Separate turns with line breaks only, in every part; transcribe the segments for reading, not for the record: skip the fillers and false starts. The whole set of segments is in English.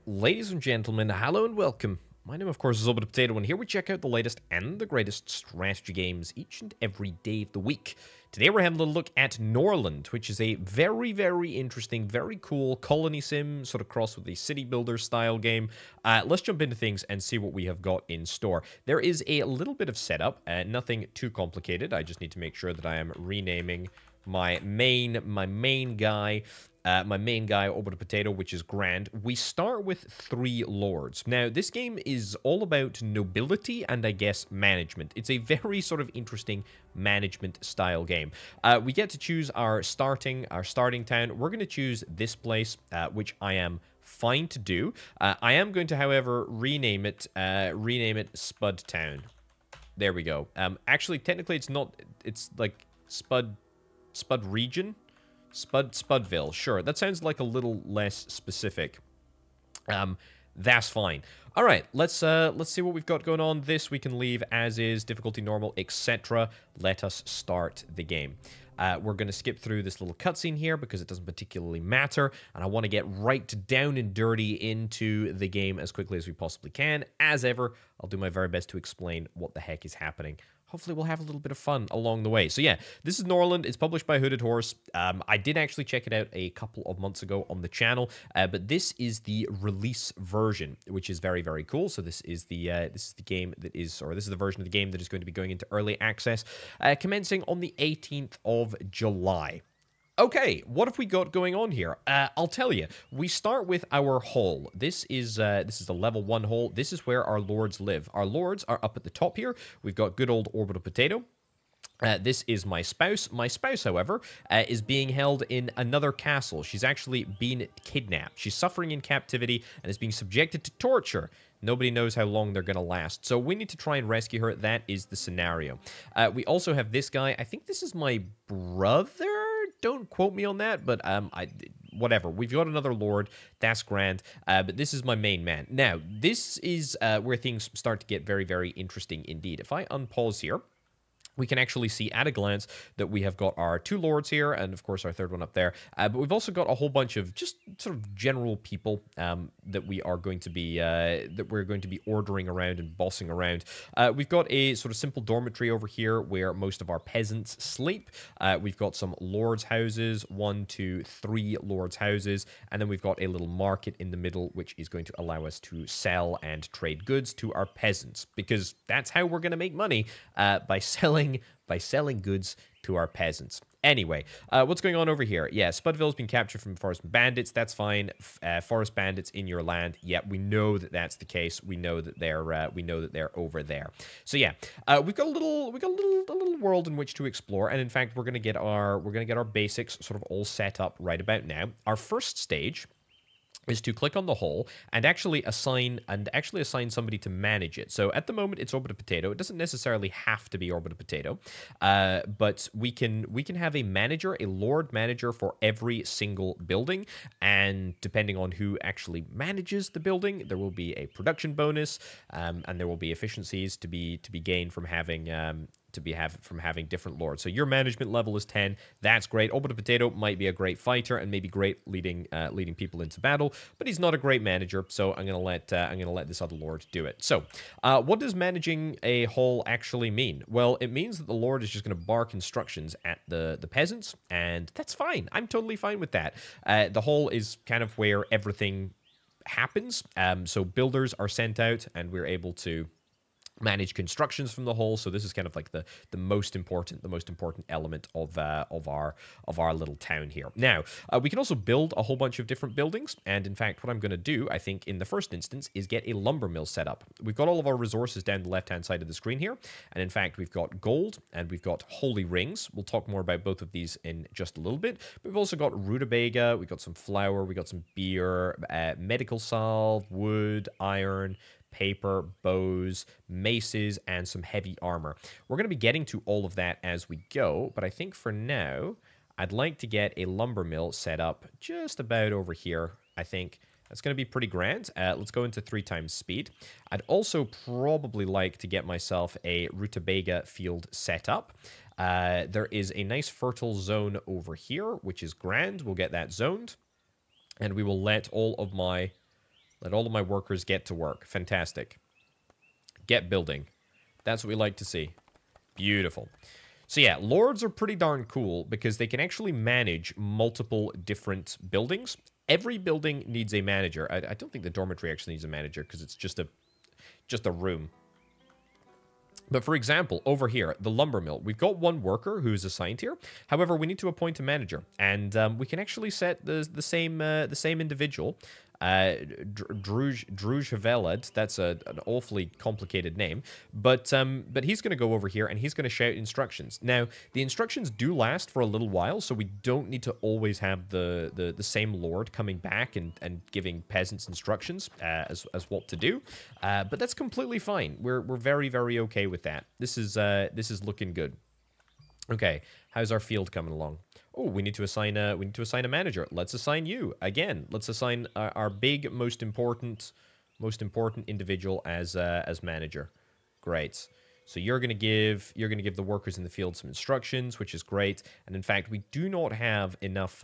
Ladies and gentlemen, hello and welcome. My name, of course, is Orbital Potato, and here we check out the latest and the greatest strategy games each and every day of the week. Today we're having a look at Norland, which is a very, very interesting, very cool colony sim, sort of cross with a city builder style game. Let's jump into things and see what we have got in store. There is a little bit of setup, nothing too complicated. I just need to make sure that I am renaming my main guy, Orbital Potato, which is grand. We start with 3 lords. Now, this game is all about nobility and, I guess, management. It's a very sort of interesting management style game. We get to choose our starting town. We're going to choose this place, which I am fine to do. I am going to, however, rename it Spud Town. There we go. Actually, technically, it's not. It's like Spud Region? Spudville, sure. That sounds like a little less specific. That's fine. All right, let's see what we've got going on. This we can leave as is, difficulty normal, etc. Let us start the game. We're going to skip through this little cutscene here because it doesn't particularly matter, and I want to get right down and dirty into the game as quickly as we possibly can. As ever, I'll do my very best to explain what the heck is happening. Hopefully we'll have a little bit of fun along the way. So yeah, this is Norland. It's published by Hooded Horse. I did actually check it out a couple of months ago on the channel, but this is the release version, which is very, very cool. So this is the game that is, or this is the version of the game that is going to be going into early access, commencing on the 18th of July. Okay, what have we got going on here? I'll tell you. We start with our hall. This is a level 1 hall. This is where our lords live. Our lords are up at the top here. We've got good old Orbital Potato. This is my spouse. My spouse, however, is being held in another castle. She's actually been kidnapped. She's suffering in captivity and is being subjected to torture. Nobody knows how long they're going to last. So we need to try and rescue her. That is the scenario. We also have this guy. I think this is my brother. Don't quote me on that, but whatever. We've got another lord. That's grand. But this is my main man. Now, this is where things start to get very, very interesting indeed. If I unpause here, we can actually see at a glance that we have got our 2 lords here, and of course our 3rd one up there. But we've also got a whole bunch of just sort of general people that we are going to be ordering around and bossing around. We've got a sort of simple dormitory over here where most of our peasants sleep. We've got some lords' houses, 1, 2, 3 lords' houses, and then we've got a little market in the middle, which is going to allow us to sell and trade goods to our peasants, because that's how we're going to make money, by selling goods to our peasants. Anyway, what's going on over here? Yeah, Spudville's been captured from forest bandits. That's fine. Forest bandits in your land. Yeah, we know that that's the case. We know that they're over there. So yeah, we've got a little world in which to explore, and in fact, we're gonna get our basics sort of all set up right about now. Our first stage is to click on the hole and actually assign somebody to manage it. So at the moment it's Orbital Potato. It doesn't necessarily have to be Orbital Potato, but we can have a manager, a lord manager for every single building, and depending on who actually manages the building, there will be a production bonus, and there will be efficiencies to be gained from having different lords. So your management level is 10. That's great. Orbital Potato might be a great fighter and maybe great leading people into battle, but he's not a great manager. So I'm gonna let this other lord do it. So what does managing a hall actually mean? Well, it means that the lord is just gonna bark instructions at the peasants, and that's fine. I'm totally fine with that. The hall is kind of where everything happens. So builders are sent out, and we're able to manage constructions from the hole. So this is kind of like the most important element of our little town here. Now, we can also build a whole bunch of different buildings, and in fact what I'm going to do, I think in the first instance, is get a lumber mill set up. We've got all of our resources down the left hand side of the screen here, and in fact we've got gold and we've got holy rings. We'll talk more about both of these in just a little bit, but we've also got rutabaga, we've got some flour, we got some beer, medical salve, wood, iron, paper, bows, maces, and some heavy armor. We're going to be getting to all of that as we go, but I think for now, I'd like to get a lumber mill set up just about over here. I think that's going to be pretty grand. Let's go into 3 times speed. I'd also probably like to get myself a rutabaga field set up. There is a nice fertile zone over here, which is grand. We'll get that zoned, and we will let all of my Let all of my workers get to work. Fantastic. Get building. That's what we like to see. Beautiful. So yeah, lords are pretty darn cool because they can actually manage multiple different buildings. Every building needs a manager. I don't think the dormitory actually needs a manager because it's just a room. But for example, over here, the lumber mill, we've got one worker who's assigned here. However, we need to appoint a manager, and we can actually set the same individual. Druj Veled, that's an awfully complicated name, but he's going to go over here and he's going to shout instructions. Now, the instructions do last for a little while, so we don't need to always have the same lord coming back and giving peasants instructions as what to do. But that's completely fine. We're very, very okay with that. This is looking good. Okay, how's our field coming along? Oh, we need to assign a manager. Let's assign you again. Let's assign our big, most important individual as manager. Great. So you're gonna give the workers in the field some instructions, which is great. And in fact, we do not have enough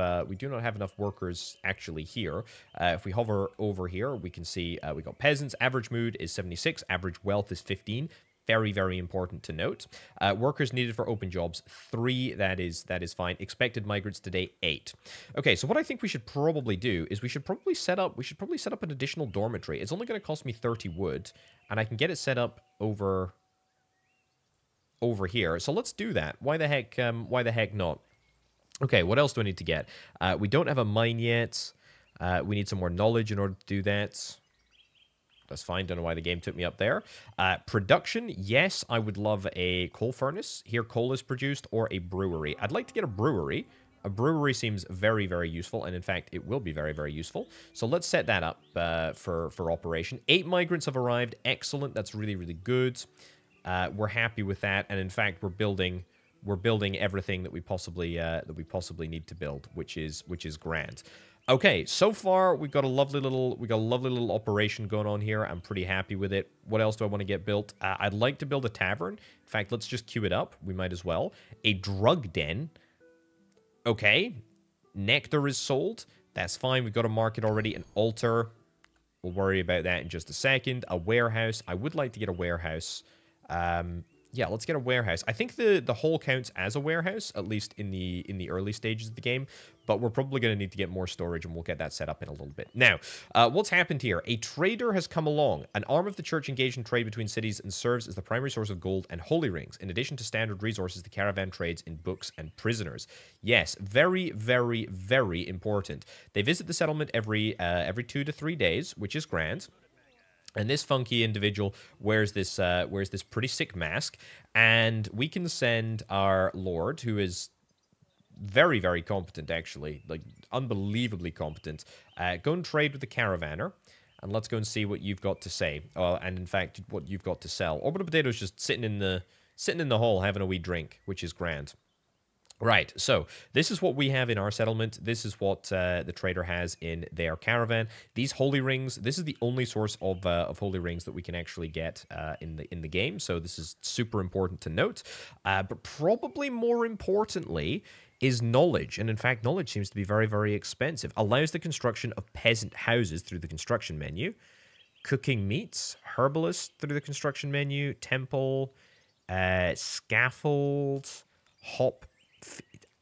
workers actually here. If we hover over here, we can see we got peasants. Average mood is 76. Average wealth is 15. Very, very important to note. Workers needed for open jobs, 3. That is fine. Expected migrants today, 8. Okay, so what I think we should probably do is we should probably set up an additional dormitory. It's only going to cost me 30 wood, and I can get it set up over here. So let's do that. Why the heck not? Okay, what else do I need to get? We don't have a mine yet. We need some more knowledge in order to do that. That's fine. Don't know why the game took me up there. Production, yes, I would love a coal furnace. Here, coal is produced, or a brewery. I'd like to get a brewery. A brewery seems very, very useful, and in fact, it will be very, very useful. So let's set that up for operation. 8 migrants have arrived. Excellent. That's really, really good. We're happy with that, and in fact, we're building everything that we possibly need to build, which is grand. Okay, so far we've got a lovely little operation going on here. I'm pretty happy with it. What else do I want to get built? I'd like to build a tavern. In fact, let's just queue it up. We might as well. A drug den. Okay. Nectar is sold. That's fine. We've got a market already. An altar. We'll worry about that in just a second. A warehouse. I would like to get a warehouse. Yeah, let's get a warehouse. I think the hole counts as a warehouse, at least in the early stages of the game, but we're probably going to need to get more storage, and we'll get that set up in a little bit. Now, what's happened here? A trader has come along. An arm of the church engaged in trade between cities and serves as the primary source of gold and holy rings. In addition to standard resources, the caravan trades in books and prisoners. Yes, very, very, very important. They visit the settlement every 2 to 3 days, which is grand. And this funky individual wears this pretty sick mask, and we can send our lord, who is very, very competent, actually, like unbelievably competent. Go and trade with the caravaner, and let's go and see what you've got to say. And in fact, what you've got to sell. Orbital Potato's just sitting in the hall having a wee drink, which is grand. Right, so this is what we have in our settlement. This is what the trader has in their caravan. These holy rings, this is the only source of holy rings that we can actually get in the game. So this is super important to note. But probably more importantly is knowledge. And in fact, knowledge seems to be very, very expensive. Allows the construction of peasant houses through the construction menu. Cooking meats, herbalist through the construction menu. Temple, scaffold, hop.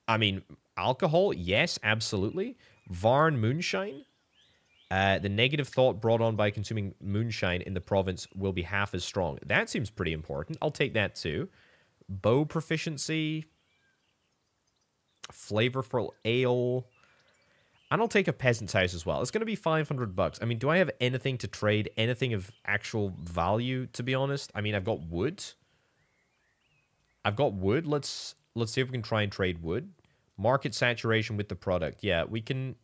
I mean, alcohol, yes, absolutely. Varn moonshine. The negative thought brought on by consuming moonshine in the province will be half as strong. That seems pretty important. I'll take that too. Bow proficiency. Flavorful ale. And I'll take a peasant's house as well. It's going to be 500 bucks. I mean, do I have anything to trade? Anything of actual value, to be honest? I mean, I've got wood. Let's see if we can try and trade wood. Market saturation with the product. Yeah, we can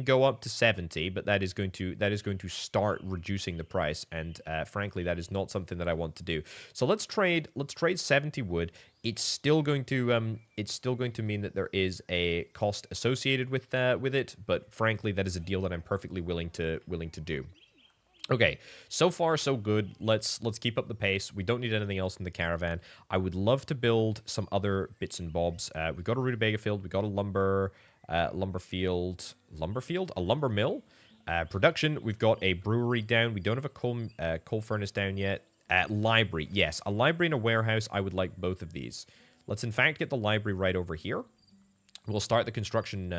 go up to 70, but that is going to start reducing the price, and frankly, that is not something that I want to do. So let's trade 70 wood. It's still going to mean that there is a cost associated with it, but frankly, that is a deal that I'm perfectly willing to do. Okay, so far so good. Let's keep up the pace. We don't need anything else in the caravan. I would love to build some other bits and bobs. We've got a rutabaga field. We got a lumber field, a lumber mill. Production, we've got a brewery down. We don't have a coal furnace down yet. Library, yes. A library and a warehouse, I would like both of these. Let's, in fact, get the library right over here. We'll start the construction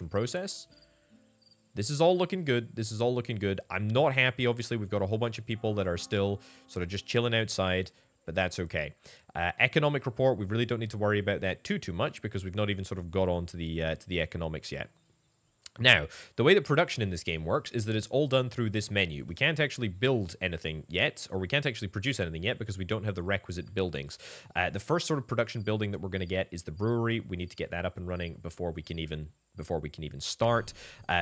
process. This is all looking good. This is all looking good. I'm not happy, obviously. We've got a whole bunch of people that are still sort of just chilling outside, but that's okay. Economic report, we really don't need to worry about that too much because we've not even sort of got on to the economics yet. Now, the way that production in this game works is that it's all done through this menu. We can't actually build anything yet, or we can't actually produce anything yet because we don't have the requisite buildings. The first sort of production building that we're going to get is the brewery. We need to get that up and running before we can even start.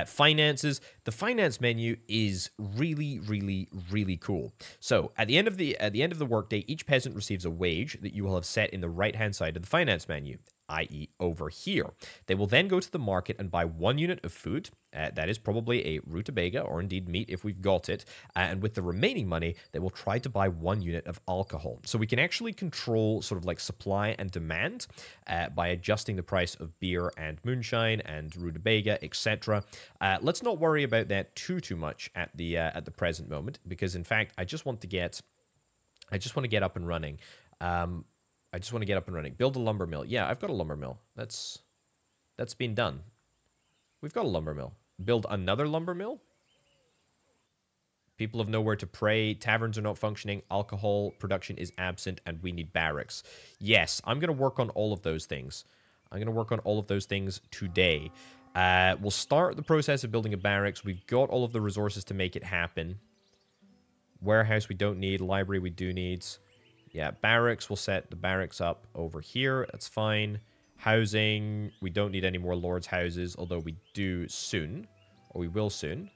Finances. The finance menu is really, really, really cool. So at the end of the workday, each peasant receives a wage that you will have set in the right-hand side of the finance menu, i.e. over here. They will then go to the market and buy 1 unit of food. That is probably a rutabaga, or indeed meat if we've got it. And with the remaining money, they will try to buy 1 unit of alcohol. So we can actually control sort of like supply and demand by adjusting the price of beer and moonshine and rutabaga, etc. Let's not worry about that too much at the present moment, because in fact, I just want to get up and running. I just want to get up and running. Build a lumber mill. Yeah, I've got a lumber mill. That's been done. We've got a lumber mill. Build another lumber mill? People have nowhere to pray. Taverns are not functioning. Alcohol production is absent, and we need barracks. Yes, I'm going to work on all of those things. I'm going to work on all of those things today. We'll start the process of building a barracks. We've got all of the resources to make it happen. Warehouse we don't need. Library we do need. Yeah, barracks, we'll set the barracks up over here. That's fine. Housing, we don't need any more lords' houses, although we do soon. Or we will soon.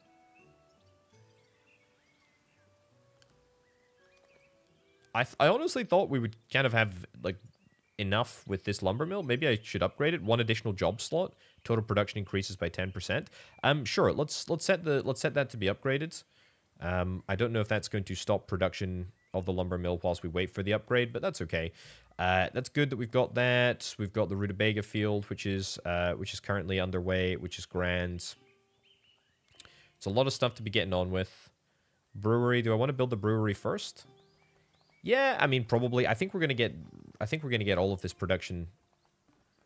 I honestly thought we would kind of have, like, enough with this lumber mill. Maybe I should upgrade it. 1 additional job slot. Total production increases by 10%. Sure, let's set that to be upgraded. I don't know if that's going to stop production of the lumber mill whilst we wait for the upgrade, but that's okay. That's good that we've got that. We've got the rutabaga field, which is currently underway, which is grand. It's a lot of stuff to be getting on with. Brewery. Do I want to build the brewery first? Yeah, I mean probably. I think we're gonna get all of this production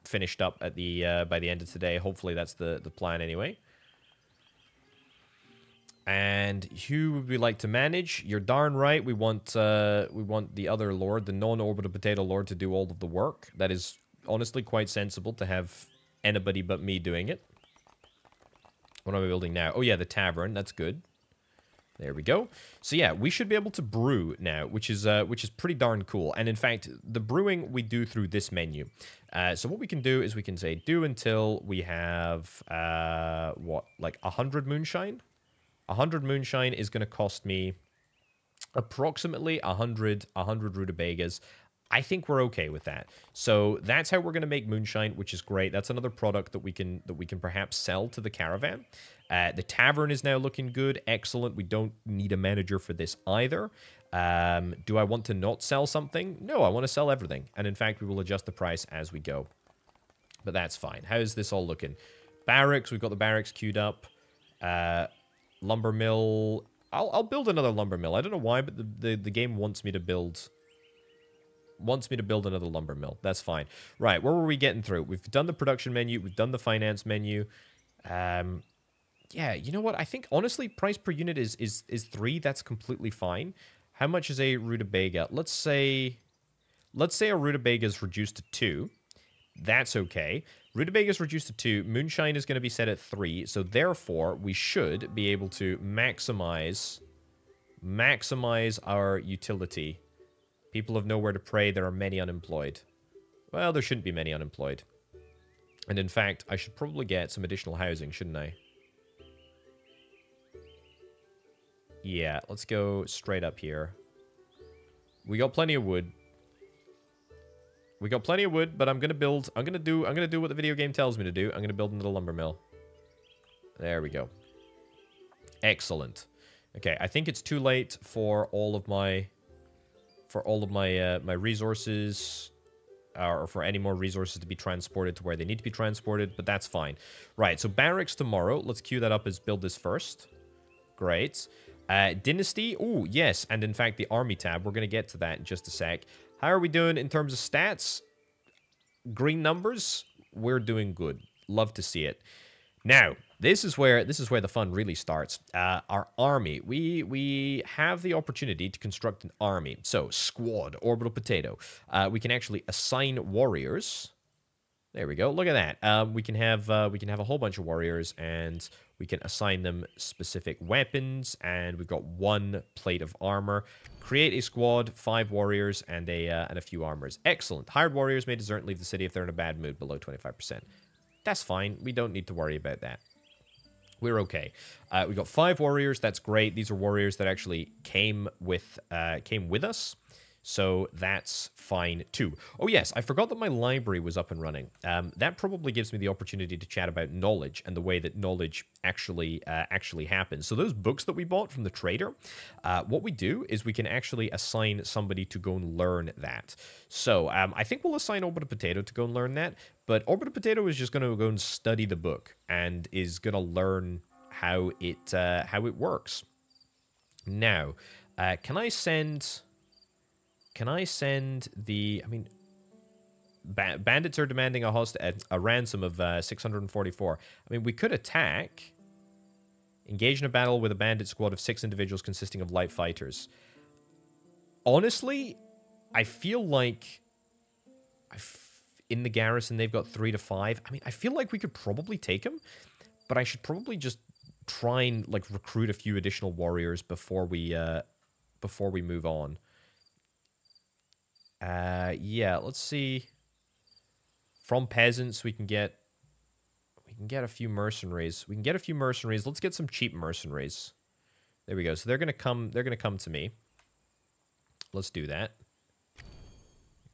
finished up at the by the end of today. Hopefully that's the plan anyway. And who would we like to manage? You're darn right. We want the other lord, the non-orbital potato lord, to do all of the work. That is honestly quite sensible to have anybody but me doing it. What am I building now? Oh yeah, the tavern. That's good. There we go. So yeah, we should be able to brew now, which is pretty darn cool. And in fact, the brewing we do through this menu. So what we can do is we can say do until we have what, like 100 moonshine. 100 moonshine is going to cost me approximately 100 rutabagas. I think we're okay with that. So that's how we're going to make moonshine, which is great. That's another product that we can perhaps sell to the caravan. The tavern is now looking good. Excellent. We don't need a manager for this either. Do I want to not sell something? No, I want to sell everything. And in fact, we will adjust the price as we go. But that's fine. How's this all looking? Barracks. We've got the barracks queued up. Lumber mill. I'll build another lumber mill. I don't know why, but the game wants me to build another lumber mill. That's fine. Right, where were we getting through? We've done the production menu. We've done the finance menu. Yeah, you know what? I think, honestly, price per unit is 3. That's completely fine. How much is a rutabaga? Let's say a rutabaga is reduced to 2. That's okay. Rutabaga is reduced to 2. Moonshine is going to be set at 3. So therefore, we should be able to maximize our utility. People have nowhere to pray. There are many unemployed. Well, there shouldn't be many unemployed. And in fact, I should probably get some additional housing, shouldn't I? Yeah, let's go straight up here. We got plenty of wood. We got plenty of wood, but I'm gonna do what the video game tells me to do. I'm gonna build another lumber mill. There we go. Excellent. Okay, I think it's too late for all of my my resources. or for any more resources to be transported to where they need to be transported, but that's fine. Right, so barracks tomorrow. Let's queue that up as build this first. Great. Dynasty. Oh, yes. And in fact, the army tab. We're going to get to that in just a sec. How are we doing in terms of stats? Green numbers. We're doing good. Love to see it. Now, this is where the fun really starts. Our army. We have the opportunity to construct an army. So, squad, orbital potato. We can actually assign warriors. There we go. Look at that. We can have a whole bunch of warriors, and we can assign them specific weapons. And we've got 1 plate of armor. Create a squad, 5 warriors, and a few armors. Excellent. Hired warriors may desert and leave the city if they're in a bad mood, below 25%. That's fine. We don't need to worry about that. We're okay. We got 5 warriors. That's great. These are warriors that actually came with us. So that's fine too. Oh yes, I forgot that my library was up and running. That probably gives me the opportunity to chat about knowledge and the way that knowledge actually happens. So those books that we bought from the trader, what we do is we can actually assign somebody to go and learn that. So I think we'll assign Orbital Potato to go and learn that, but Orbital Potato is just going to go and study the book and is going to learn how it works. Now, can I send the... I mean, bandits are demanding a ransom of 644. I mean, we could attack. Engage in a battle with a bandit squad of 6 individuals consisting of light fighters. Honestly, I feel like... in the garrison, they've got 3 to 5. I mean, I feel like we could probably take them, but I should probably just try and, like, recruit a few additional warriors before we move on. Yeah, let's see. From peasants, we can get a few mercenaries. We can get a few mercenaries. Let's get some cheap mercenaries. There we go. So they're gonna come to me. Let's do that.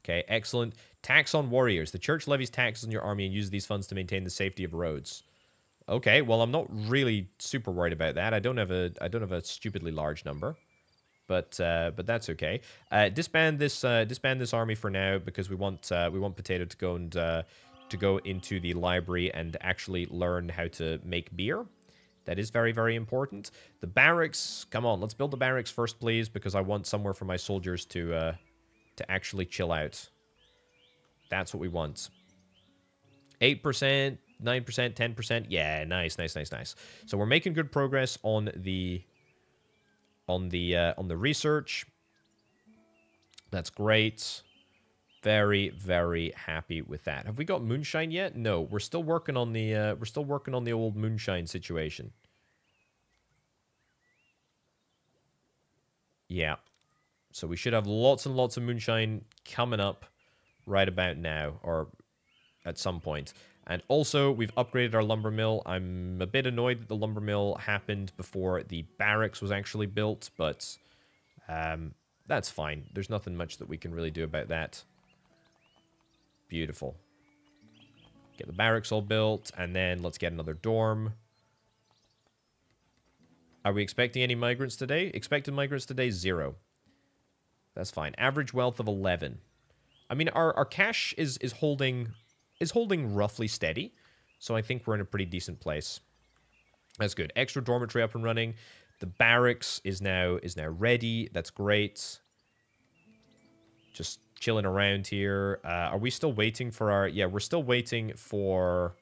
Okay, excellent. Tax on warriors. The church levies taxes on your army and uses these funds to maintain the safety of roads. Okay, well, I'm not really super worried about that. I don't have a stupidly large number. But that's okay. Disband this army for now because we want Potato to go and to go into the library and actually learn how to make beer. That is very, very important. The barracks, come on, let's build the barracks first, please, because I want somewhere for my soldiers to actually chill out. That's what we want. 8%, 9%, 10%. Yeah, nice. So we're making good progress on the research. That's great. Very, very happy with that. Have we got moonshine yet? No, we're still working on the old moonshine situation. Yeah. So we should have lots and lots of moonshine coming up right about now, or at some point. And also, we've upgraded our lumber mill. I'm a bit annoyed that the lumber mill happened before the barracks was actually built, but that's fine. There's nothing much that we can really do about that. Beautiful. Get the barracks all built, and then let's get another dorm. Are we expecting any migrants today? Expected migrants today, 0. That's fine. Average wealth of 11. I mean, our cash is holding roughly steady, so I think we're in a pretty decent place. That's good. Extra dormitory up and running. The barracks is now ready. That's great. Just chilling around here. Are we still waiting for our... Yeah, we're still waiting for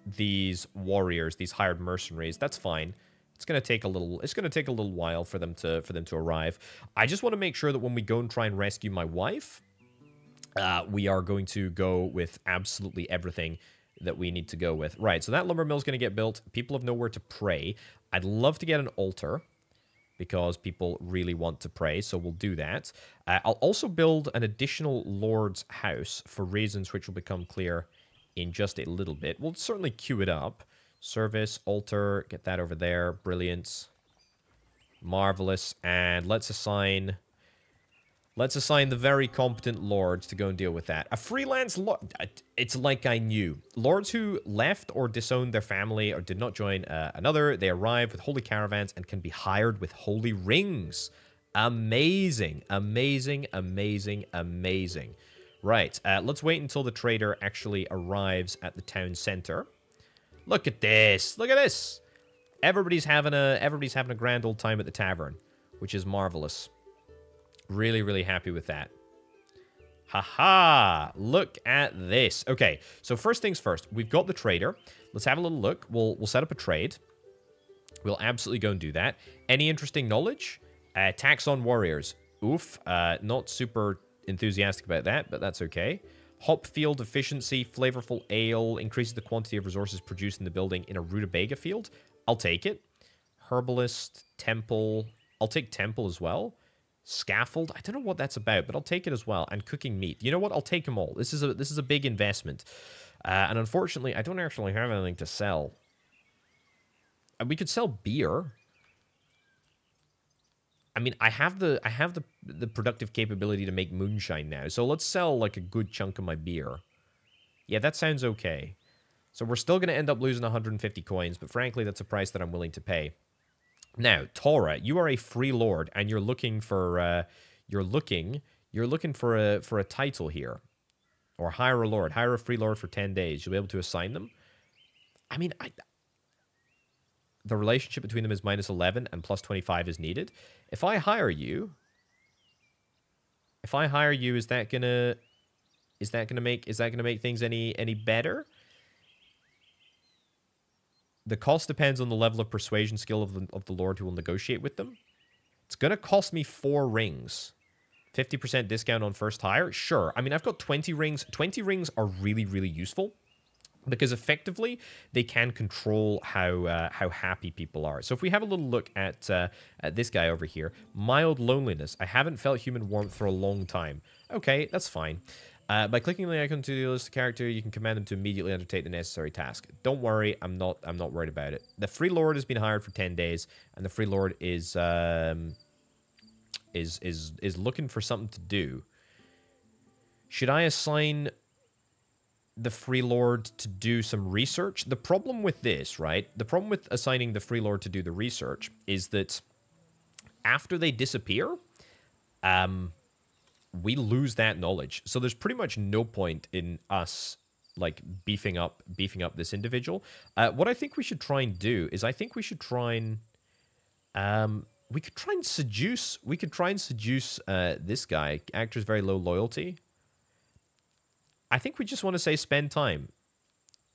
these warriors, these hired mercenaries. That's fine. It's gonna take a little while for them to arrive. I just want to make sure that when we go and try and rescue my wife, we are going to go with absolutely everything that we need to go with. Right, so that lumber mill is going to get built. People have nowhere to pray. I'd love to get an altar because people really want to pray, so we'll do that. I'll also build an additional Lord's house for reasons which will become clear in just a little bit. We'll certainly queue it up. Service, altar, get that over there. Brilliant. Marvelous. And let's assign the very competent lords to go and deal with that. A freelance lord. It's like I knew. Lords who left or disowned their family or did not join another, they arrive with holy caravans and can be hired with holy rings. Amazing. Amazing, amazing, amazing. Right, let's wait until the trader actually arrives at the town center. Look at this. Look at this. Everybody's having a grand old time at the tavern, which is marvelous. Really, really happy with that. Haha! Look at this. Okay, so first things first. We've got the trader. Let's have a little look. We'll set up a trade. We'll absolutely go and do that. Any interesting knowledge? Tax on warriors. Oof. Not super enthusiastic about that, but that's okay. Hop field efficiency, flavorful ale, increases the quantity of resources produced in the building in a rutabaga field. I'll take it. Herbalist, temple. I'll take temple as well. Scaffold. I don't know what that's about, but I'll take it as well. And cooking meat. You know what? I'll take them all. This is a big investment. And unfortunately, I don't actually have anything to sell. We could sell beer. I mean, I have the productive capability to make moonshine now. So let's sell like a good chunk of my beer. Yeah, that sounds okay. So we're still going to end up losing 150 coins, but frankly, that's a price that I'm willing to pay. Now, Tora, you are a free lord, and you're looking for for a title here, or hire a lord, hire a free lord for 10 days. You'll be able to assign them. I mean, the relationship between them is -11 and +25 is needed. If I hire you, is that gonna make things any better? The cost depends on the level of persuasion skill of the lord who will negotiate with them. It's going to cost me 4 rings. 50% discount on first hire? Sure. I mean, I've got 20 rings. 20 rings are really, really useful because effectively they can control how happy people are. So if we have a little look at this guy over here, mild loneliness. I haven't felt human warmth for a long time. Okay, that's fine. By clicking the icon to the list of character, you can command them to immediately undertake the necessary task. Don't worry, I'm not worried about it. The free lord has been hired for 10 days, and the free lord is looking for something to do. Should I assign the free lord to do some research? The problem with this, right? The problem with assigning the free lord to do the research is that after they disappear, we lose that knowledge. So there's pretty much no point in us like beefing up this individual. What I think we should try and do is I think we should try and we could try and seduce this guy. Actor's very low loyalty. I think we just want to say spend time.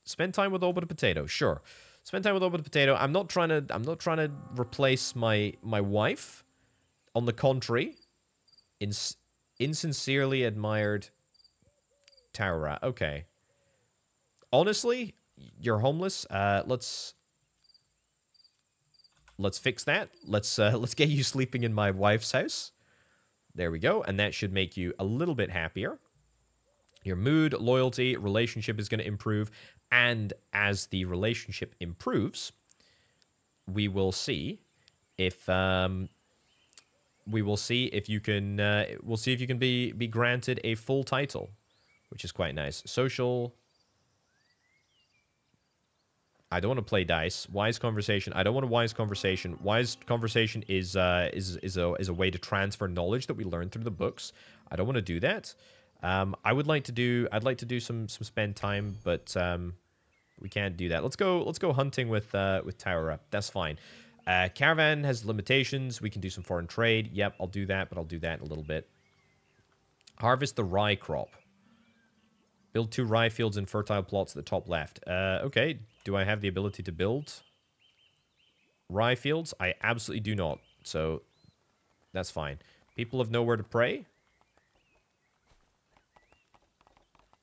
Spend time with Orbital Potato. Sure. Spend time with Orbital Potato. I'm not trying to replace my wife. On the contrary, insincerely admired Taura. Okay. Honestly, you're homeless. Let's fix that. Let's get you sleeping in my wife's house. There we go. And that should make you a little bit happier. Your mood, loyalty, relationship is going to improve. And as the relationship improves, we will see if you can be granted a full title, which is quite nice. Social. I don't want to play dice. Wise conversation. I don't want a wise conversation. Wise conversation is a way to transfer knowledge that we learned through the books. I don't want to do that. I'd like to do some spend time, but we can't do that. Let's go hunting with Taura. That's fine. Caravan has limitations. We can do some foreign trade. Yep, I'll do that, but I'll do that in a little bit. Harvest the rye crop. Build 2 rye fields in fertile plots at the top left. Okay, do I have the ability to build rye fields? I absolutely do not, so that's fine. People have nowhere to pray.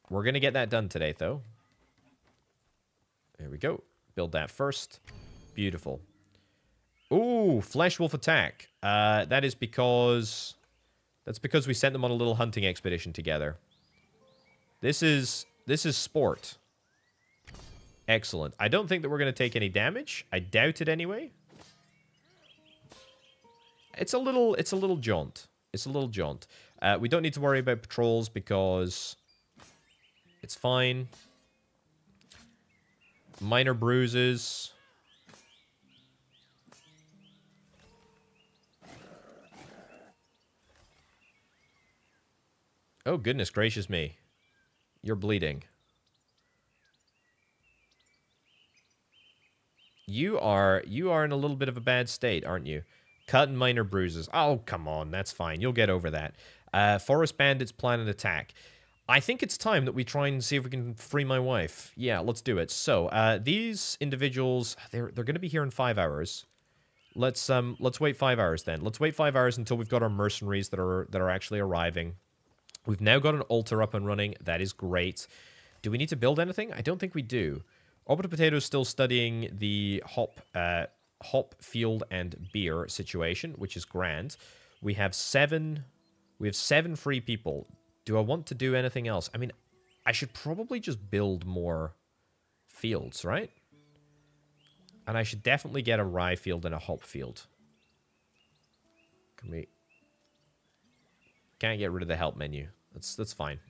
We're going to get that done today, though. There we go. Build that first. Beautiful. Ooh, Flesh Wolf attack. That's because we sent them on a little hunting expedition together. This is sport. Excellent. I don't think that we're going to take any damage. I doubt it anyway. It's a little jaunt. It's a little jaunt. We don't need to worry about patrols because it's fine. Minor bruises. Oh, goodness gracious me. You're bleeding. You are in a little bit of a bad state, aren't you? Cut and minor bruises. Oh, come on. That's fine. You'll get over that. Forest bandits plan an attack. I think it's time that we try and see if we can free my wife. Yeah, let's do it. So, these individuals, they're going to be here in 5 hours. Let's wait 5 hours then. Let's wait 5 hours until we've got our mercenaries that are actually arriving. We've now got an altar up and running. That is great. Do we need to build anything? I don't think we do. Orbital Potato is still studying the hop field and beer situation, which is grand. We have seven free people. Do I want to do anything else? I mean, I should probably just build more fields, right? And I should definitely get a rye field and a hop field. Can we... Can't get rid of the help menu. That's fine.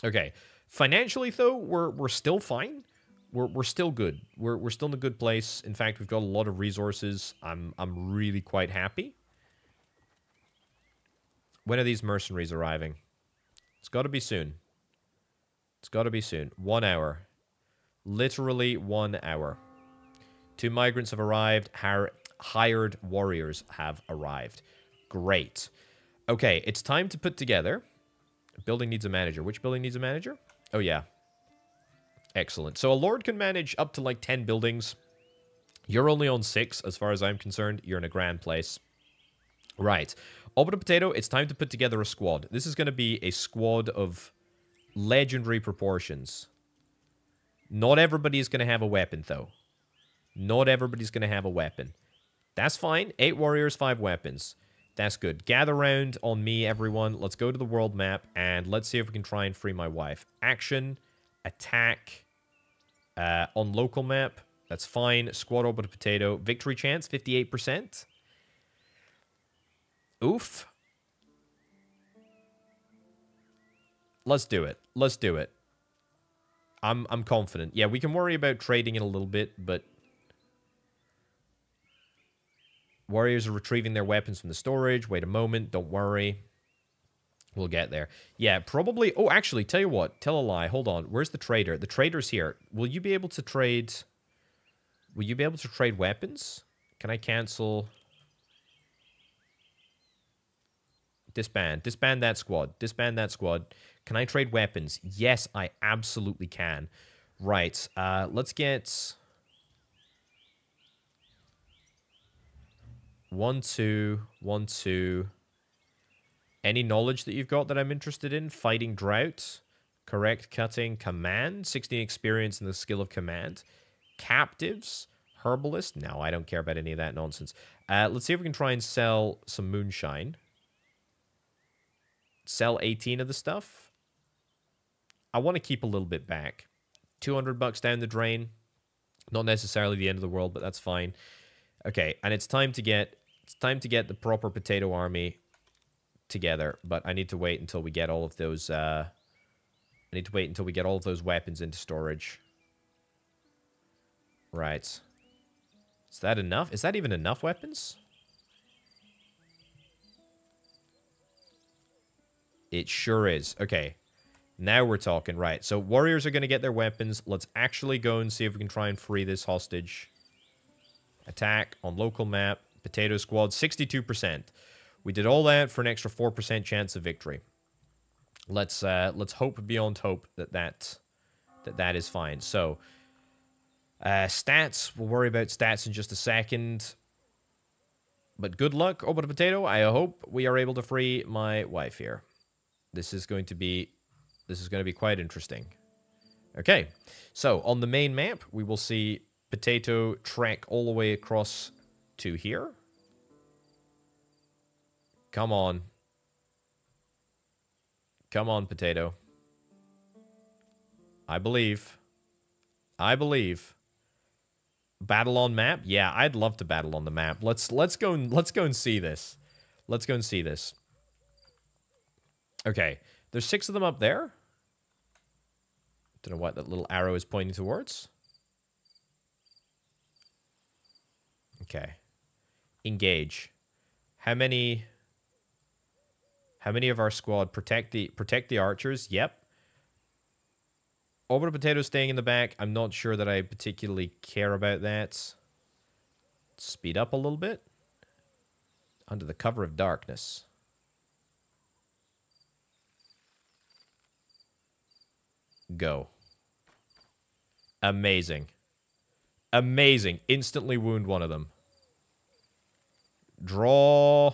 Okay. Financially, though, we're still fine. We're still good. We're still in a good place. In fact, we've got a lot of resources. I'm really quite happy. When are these mercenaries arriving? It's got to be soon. It's got to be soon. 1 hour. Literally 1 hour. 2 migrants have arrived. Hired warriors have arrived. Great. Okay, it's time to put together... Building needs a manager. Which building needs a manager? Oh, yeah. Excellent. So a lord can manage up to, like, 10 buildings. You're only on 6, as far as I'm concerned. You're in a grand place. Right. Orbital Potato, it's time to put together a squad. This is going to be a squad of legendary proportions. Not everybody's going to have a weapon, though. Not everybody's going to have a weapon. That's fine. 8 warriors, 5 weapons. That's good. Gather round on me, everyone. Let's go to the world map, and let's see if we can try and free my wife. Action, attack, on local map. That's fine. Squad Orbital Potato. Victory chance, 58%. Oof. Let's do it. Let's do it. I'm confident. Yeah, we can worry about trading in a little bit, but... Warriors are retrieving their weapons from the storage. Wait a moment. Don't worry. We'll get there. Yeah, probably... Oh, actually, tell you what. Tell a lie. Hold on. Where's the trader? The trader's here. Will you be able to trade... Will you be able to trade weapons? Can I cancel... Disband. Disband that squad. Disband that squad. Can I trade weapons? Yes, I absolutely can. Right. Let's get... 1, 2, 1, 2. Any knowledge that you've got that I'm interested in? Fighting drought. Correct cutting. Command. 16 experience in the skill of command. Captives. Herbalist. No, I don't care about any of that nonsense. Let's see if we can try and sell some moonshine. Sell 18 of the stuff. I want to keep a little bit back. 200 bucks down the drain. Not necessarily the end of the world, but that's fine. Okay, and it's time to get the proper potato army together, but I need to wait until we get all of those I need to wait until we get all of those weapons into storage. Right. Is that enough? Is that even enough weapons? It sure is. Okay. Now we're talking. Right. So warriors are going to get their weapons. Let's actually go and see if we can try and free this hostage. Attack on local map. Potato squad. 62%. We did all that for an extra 4% chance of victory. Let's hope beyond hope that is fine. So, stats. We'll worry about stats in just a second. But good luck, Orbital Potato. I hope we are able to free my wife here. This is going to be quite interesting. Okay, so on the main map, we will see Potato trek all the way across to here. Come on. Come on, Potato. I believe. I believe. Battle on map? Yeah, I'd love to battle on the map. Let's go and see this. Let's go and see this. Okay, there's 6 of them up there. Don't know what that little arrow is pointing towards. Okay. Engage. How many... How many of our squad? Protect the archers. Yep. Orbital Potato staying in the back. I'm not sure that I particularly care about that. Speed up a little bit. Under the cover of darkness. Go. Amazing. Amazing. Instantly wound one of them. Draw.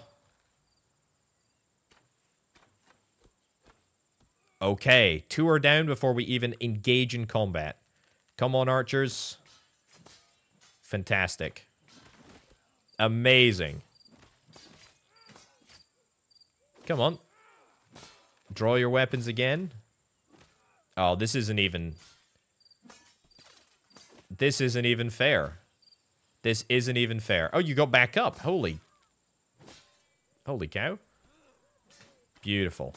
Okay. 2 are down before we even engage in combat. Come on, archers. Fantastic. Amazing. Come on. Draw your weapons again. Oh, this isn't even... This isn't even fair. This isn't even fair. Oh, you got back up. Holy cow. Beautiful.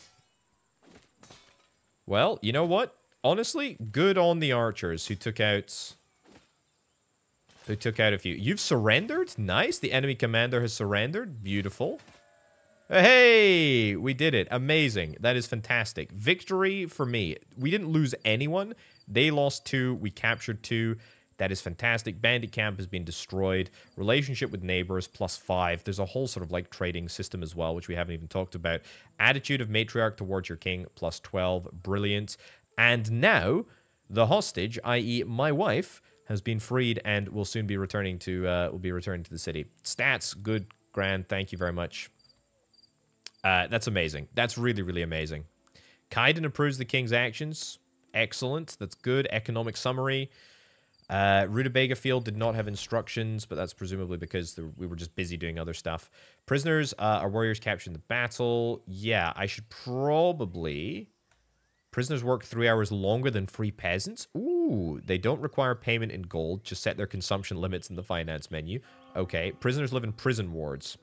Well, you know what? Honestly, good on the archers who took out a few. You've surrendered? Nice. The enemy commander has surrendered. Beautiful. Hey, we did it. Amazing. That is fantastic. Victory for me. We didn't lose anyone. They lost 2. We captured 2. That is fantastic. Bandit camp has been destroyed. Relationship with neighbors, +5. There's a whole sort of like trading system as well, which we haven't even talked about. Attitude of matriarch towards your king, +12. Brilliant. And now, the hostage, i.e. my wife, has been freed and will soon be returning to the city. Stats, good, grand. Thank you very much. That's amazing. That's really, really amazing. Kaiden approves the king's actions. Excellent. That's good. Economic summary. Rutabaga Field did not have instructions, but that's presumably because we were just busy doing other stuff. Prisoners, our warriors captured the battle. Yeah, I should probably... Prisoners work 3 hours longer than free peasants. Ooh, they don't require payment in gold. Just set their consumption limits in the finance menu. Okay, prisoners live in prison wards.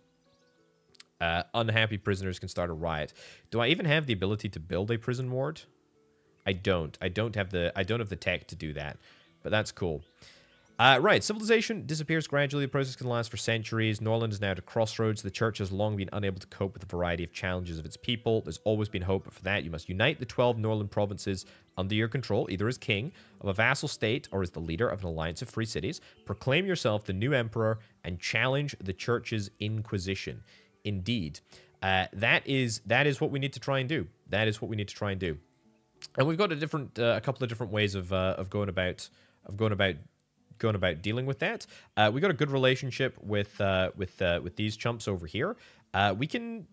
Unhappy prisoners can start a riot. Do I even have the ability to build a prison ward? I don't. I don't have the tech to do that. But that's cool. Right, civilization disappears gradually. The process can last for centuries. Norland is now at a crossroads. The church has long been unable to cope with the variety of challenges of its people. There's always been hope, but for that, you must unite the 12 Norland provinces under your control, either as king of a vassal state or as the leader of an alliance of free cities. Proclaim yourself the new emperor and challenge the church's inquisition. Indeed. That is what we need to try and do. That is what we need to try and do. And we've got a couple of different ways of going about dealing with that. We got a good relationship with these chumps over here. We can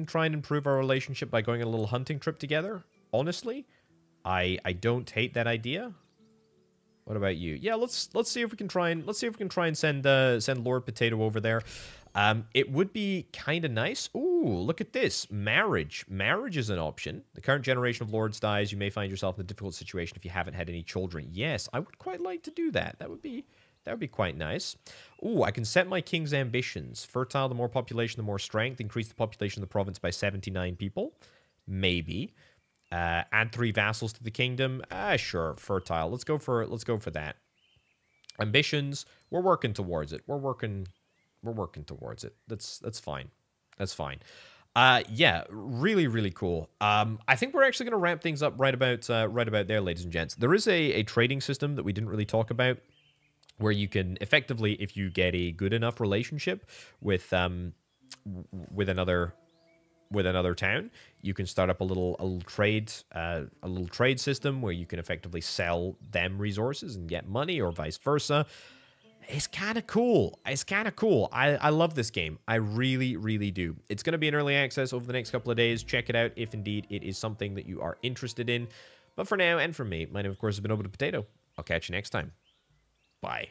try and improve our relationship by going on a little hunting trip together. Honestly, I don't hate that idea. What about you? Yeah, let's see if we can try and send Lord Potato over there. It would be kind of nice. Ooh, look at this. Marriage. Marriage is an option. The current generation of lords dies. You may find yourself in a difficult situation if you haven't had any children. Yes, I would quite like to do that. That would be quite nice. Ooh, I can set my king's ambitions. Fertile, the more population, the more strength. Increase the population of the province by 79 people. Maybe. Add 3 vassals to the kingdom. Sure. Fertile. Let's go for that. Ambitions. We're working towards it. We're working towards it. That's fine. That's fine. Yeah, really, really cool. I think we're actually going to wrap things up right about there, ladies and gents. There is a trading system that we didn't really talk about, where you can effectively, if you get a good enough relationship with another town, you can start up a little trade system where you can effectively sell them resources and get money, or vice versa. It's kind of cool. It's kind of cool. I love this game. I really, really do. It's going to be in early access over the next couple of days. Check it out if indeed it is something that you are interested in. But for now, and for me, my name, of course, has been Orbital Potato. I'll catch you next time. Bye.